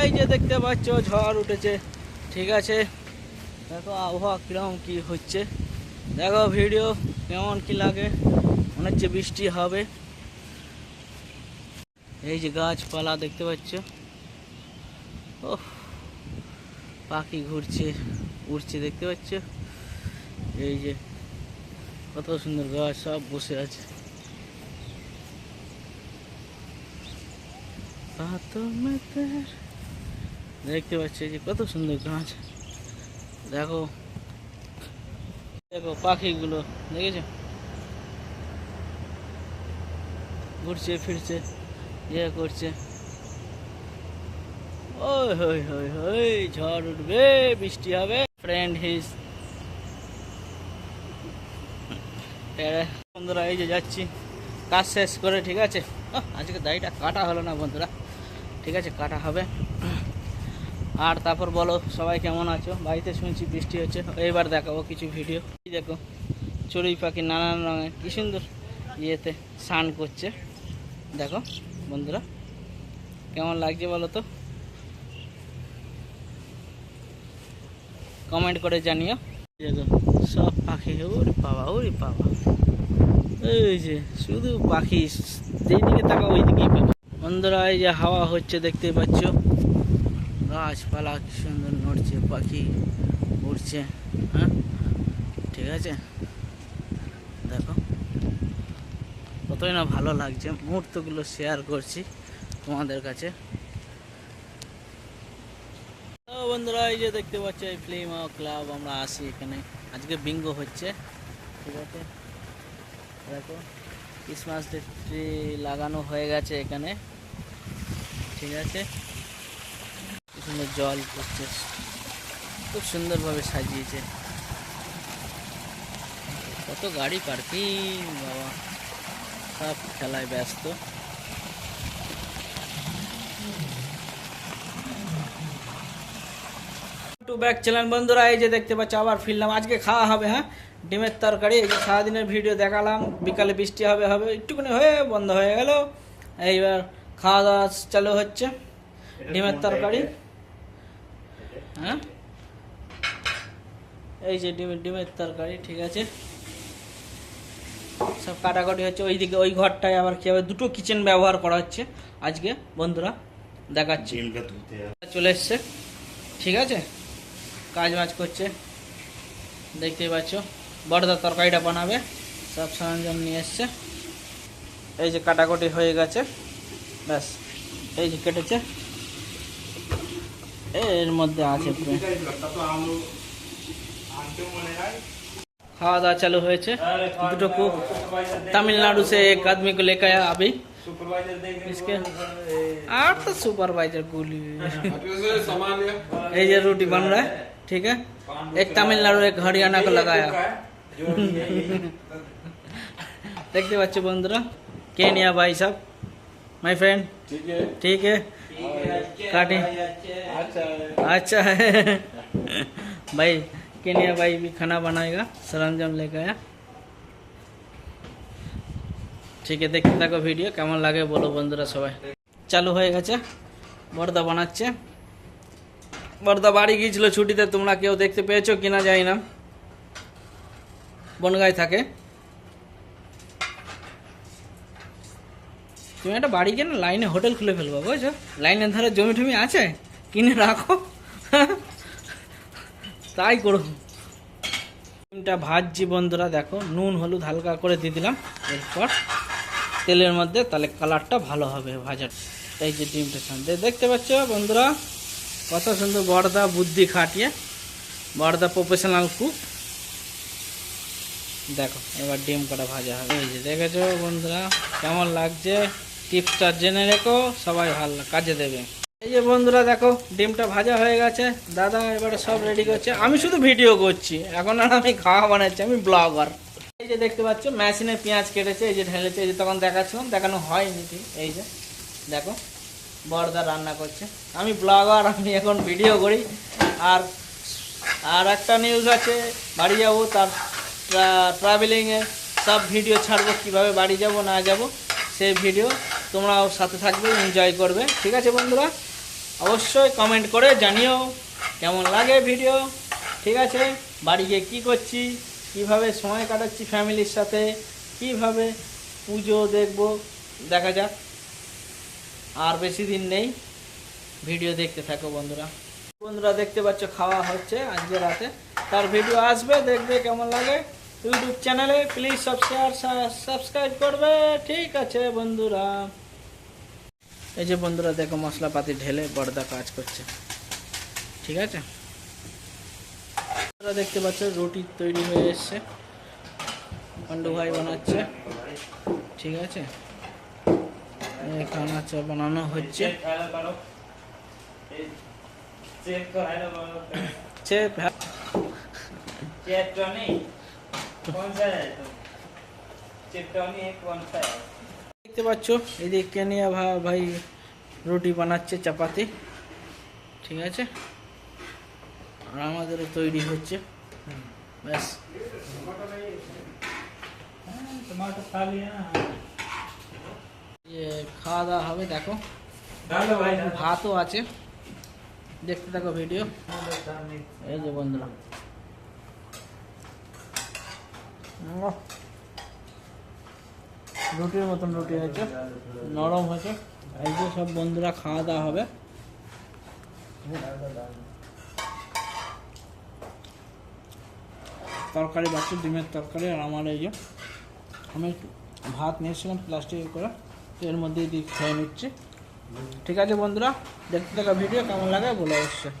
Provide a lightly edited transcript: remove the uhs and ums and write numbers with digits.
এই যে দেখতে পাচ্ছ ঝড় উঠেছে, ঠিক আছে। দেখো আবহাওয়া কিরকম কি হচ্ছে, দেখো ভিডিও কেমন কি লাগে, মনে হচ্ছে বৃষ্টি হবে। এই যে গাছপালা দেখতে পাচ্ছ, ও পাখি ঘুরছে উড়ছে দেখতে পাচ্ছ। এই যে কত সুন্দর গাছ, সব বসে আছে। দেখতে পাচ্ছি যে কত সুন্দর গাছ, দেখো দেখো পাখিগুলো দেখেছো, ঘুরছে ফিরছে, ইয়ে করছে। ওই হই হই হই ঝড় উঠবে, বৃষ্টি হবে ফ্রেন্ড হিজ। বন্ধুরা এই যে যাচ্ছি কাজ শেষ করে, ঠিক আছে। আজকে দাড়িটা কাটা হলো না বন্ধুরা, ঠিক আছে, কাটা হবে। আর তারপর বলো সবাই কেমন আছো? বাড়িতে শুনছি বৃষ্টি হচ্ছে, এইবার দেখাবো কিছু ভিডিও। দেখো চড়ুই পাখি নানান রঙের কি সুন্দর ইয়েতে স্নান করছে, দেখো বন্ধুরা কেমন লাগছে বলো তো, কমেন্ট করে জানিও। দেখো সব পাখি, ওরে বাবা ওরে বাবা, এই যে শুধু পাখি, যেদিকে তাকা ওই দিকেই পাখি। বন্ধুরা এই যে হাওয়া হচ্ছে দেখতে পাচ্ছ, গাছপালা কি সুন্দর নড়ছে, পাখি উড়ছে, হ্যাঁ ঠিক আছে। দেখো কতই না ভালো লাগছে, মুহূর্তগুলো শেয়ার করছি তোমাদের কাছে। বন্ধুরা এই যে দেখতে পাচ্ছ এই ফিল্ম ক্লাব আমরা আসি এখানে, আজকে বিঙ্গো হচ্ছে, ঠিক আছে। দেখো ক্রিসমাস ট্রি লাগানো হয়ে গেছে এখানে, ঠিক আছে। এখানে জল পড়ছে, খুব সুন্দরভাবে সাজিয়েছে, কত গাড়ি পার্কিং, বাবা সব খেলায় ব্যস্ত। টু ব্যাক চ্যানেল বন্ধুরা, এই যে দেখতে পাচ্ছ আবার ফিরলাম, আজকে খাওয়া হবে, হ্যাঁ ডিমের তরকারি। এই যে সারাদিনের ভিডিও দেখালাম, বিকালে বৃষ্টি হবে হবে একটুখানি হয়ে বন্ধ হয়ে গেল, এইবার খাওয়া দাওয়া চালু হচ্ছে, ডিমের তরকারি, হ্যাঁ এই যে ডিমের তরকারি, ঠিক আছে। সব কাটাকাটি হচ্ছে, ওইদিকে ওই ঘরটায় আবার কি হবে, দুটো কিচেন ব্যবহার করা হচ্ছে আজকে বন্ধুরা, দেখাচ্ছি। চলে এসছে, ঠিক আছে, কাজ বাজ করছে দেখতেই পাচ্ছ। বড়দা তরকারিটা বানাবে, সব সরঞ্জাম নিয়ে এসছে। এই যে কাটাকুটি হয়ে গেছে, ব্যাস এই যে কেটেছে, এর মধ্যে আছে। खावा दावा चालू हुए दुटो कुक तमिलनाडु से एक आदमी को लेकर आया अभी इसके और तो सुपरवाइजर गोली ये रोटी बन रहा है, ठीक है। एक तमिलनाडु एक हरियाणा को लगाया देखते बच्चे बंधुरा केनिया भाई साहब माय फ्रेंड, ठीक है काटे अच्छा है भाई। केनिया भाई भी खाना बनाएगा, सरंजाम लेकर आया, ठीक है। देखते থাকো ভিডিও কেমন লাগে বলো বন্ধুরা সবাই। চালু হয়ে গেছে, বড়দা বানাচ্ছে। বড়দা বাড়ি গিয়েছিল ছুটিতে, তোমরা কেউ দেখতে পেয়েছো কিনা জানি না, বনগাঁয় থাকে। তুমি একটা বাড়ি কিনে লাইনে হোটেল খুলে ফেলবো বুঝছো, লাইনের ধারে জমি টমি আছে কিনে রাখো তাই করো। ডিমটা ভাজছি বন্ধুরা, দেখো নুন হলুদ হালকা করে দিয়ে দিলাম, এরপর তেলের মধ্যে, তাহলে কালারটা ভালো হবে ভাজার। এই যে ডিমটা সামনে দেখতে পাচ্ছ বন্ধুরা, কত সুন্দর বড়দা বুদ্ধি খাটিয়ে, বড়দা প্রফেশনাল কুক। দেখো এবার ডিম কটা ভাজা হবে, এই যে দেখেছো বন্ধুরা কেমন লাগছে, টিপসটা জেনে রেখো, সবাই ভালো কাজে দেবে। এই যে বন্ধুরা দেখো ডিমটা ভাজা হয়ে গেছে, দাদা এবারে সব রেডি করছে, আমি শুধু ভিডিও করছি এখন, আর আমি খাওয়া বানাচ্ছি, আমি ব্লগার। এই যে দেখতে পাচ্ছ মেশিনে পেঁয়াজ কেটেছে, এই যে ঢেলেছে, এই যে তখন দেখাচ্ছিলাম, দেখানো হয়নি ঠিক। এই যে দেখো বড়দা রান্না করছে, আমি ব্লগার, আমি এখন ভিডিও করি। আর একটা নিউজ আছে, বাড়ি যাবো, তার ট্রাভেলিংয়ে সব ভিডিও ছাড়বো, কীভাবে বাড়ি যাব না যাব সেই ভিডিও, তোমরাও সাথে থাকবে, এনজয় করবে, ঠিক আছে বন্ধুরা। অবশ্যই কমেন্ট করে জানিও কেমন লাগে ভিডিও। ঠিক আছে, বাড়ি গিয়ে কী করছি, কীভাবে সময় কাটাচ্ছি ফ্যামিলির সাথে, কীভাবে পুজো দেখব, দেখা যাক। আর বেশি দিন নেই, ভিডিও দেখতে থাকো বন্ধুরা। বন্ধুরা দেখতে পাচ্ছ খাওয়া হচ্ছে আজকে রাতে, তার ভিডিও আসবে, দেখবে কেমন লাগে ইউটিউব চ্যানেলে। প্লিজ সব শেয়ার সাবস্ক্রাইব করবে। ঠিক আছে বন্ধুরা, এই যে বন্ধুরা দেখো মশলাপাতি ঢেলে বড়দা কাজ করছে। ঠিক আছে, তোমরা দেখতে পাচ্ছ রুটি তৈরি হয়ে এসছে, পান্ডু ভাই বানাচ্ছে। ঠিক আছে, এখানে আছে বানানো হচ্ছে। দেখতে পাচ্ছ এদিকে নিয়ে ভাই রুটি বানাচ্ছে, চাপাতি। ঠিক আছে, আর আমাদেরও তৈরি হচ্ছে। ব্যাস, খাওয়া দাওয়া হবে। দেখো ভাতও আছে, দেখতে থাকো ভিডিও। এই যে বন্ধুরা রুটির মতন রুটি হয়েছে, নরম হয়েছে। এই যে সব বন্ধুরা খাওয়া দাওয়া হবে। তরকারি বাচ্চা, ডিমের তরকারি। আর আমার এই যে আমি ভাত নিয়েছিলাম প্লাস্টিকে করে, এর মধ্যে দিয়ে খেয়ে নিচ্ছি। ঠিক আছে বন্ধুরা, দেখতে থাকা ভিডিও কেমন লাগে বলে অবশ্যই।